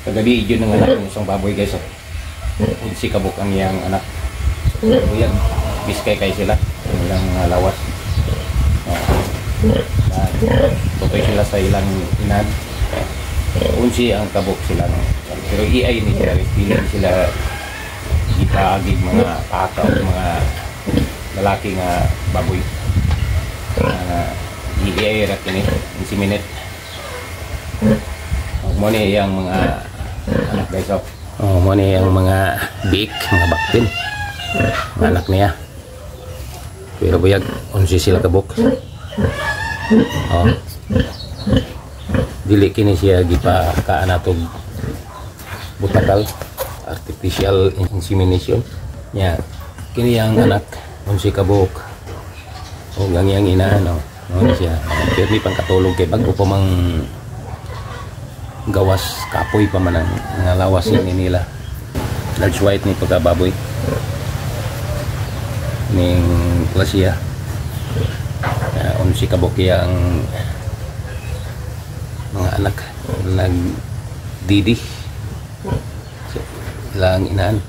Kagabi yun ng anak ng isang baboy guys. Si kabuk ang iyang anak. Yan, biskay kay sila. Ilang lawas. Tutoy sila sa ilang inan. Unsi ang kabuk sila. Pero iay ni sila. Pili sila ipagig mga pakaw, mga lalaki nga baboy. Iay rat ini, insiminate. Mo ni yang mga anak guys. Mo ni yang mga big, mga baktin. Mga anak niya. Pero buyag unsi sila kabuk. Dili kini siya gipa kaanatog butakal, artificial insemination. Ya, kini yang anak unsi kabuk. Yang ina no. No siya. Pero ni pangkatulog kay bago pa mang gawas kapoy pa man ang lawas ni nila. Large white ni pagkababoy ning klasya. Unsi kabuk yang mga anak nagdidi lang inaan.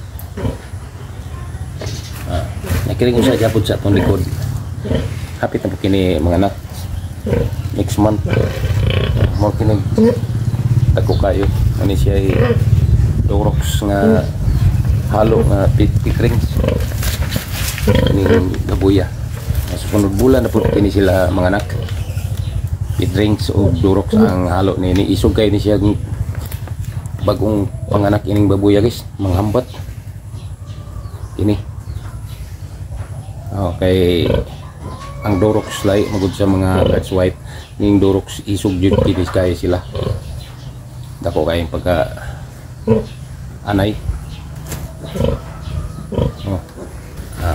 Nakiring usa japod sa atong likod. Hapit na po kini mga anak. Next month mo kini tako kayo. Ano siya Durox nga halo nga pikrings ni gabuya. Sa sunod bulan na po kini sila mga anak. Drinks o Durox ang halo ni isog kay ni siya bagong panganak ining babuya guys, manghambat ini. Okay, ang Durox lay magud sa mga large white ning Durox isog jud kini kay sila. Dako kay pagka anay.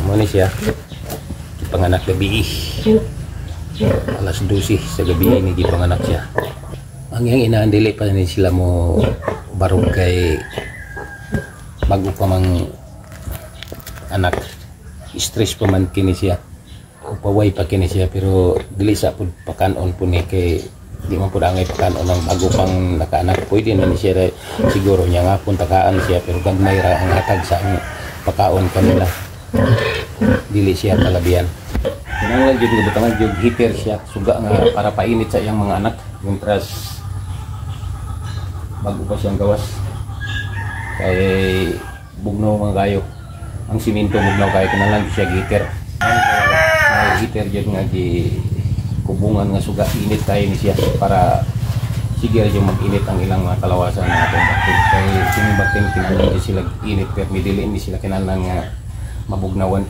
Mo ni siya panganak gabi. Alas 12 sa gabi ini gipanganak siya. Ang yang inaandili pa ni sila mo barog kay bago pa mang anak. Stress pa man kini siya. Upaway pa kini siya pero dili sa pud pakanon po ni kay di man pud angay pakanon ang bago pang nakaanak. Pwede na ni siya siguro nya nga pun takaan siya pero gagmay ra ang hatag sa pakaon kanila. Dili siya kalabihan. Kinanglan jud nga butangan jud heater siya suga nga para painit sa iyang mga anak yung tras bago pa siyang gawas kay bugnaw mga kayo ang simento bugnaw kay kinanglan siya heater. Heater jud nga di kubungan nga suga init kay ni siya para sige yung mag-init ang ilang mga kalawasan natin kay sing bating kinanglan sila init pero dili ni sila kinanglan nga mabugnawan.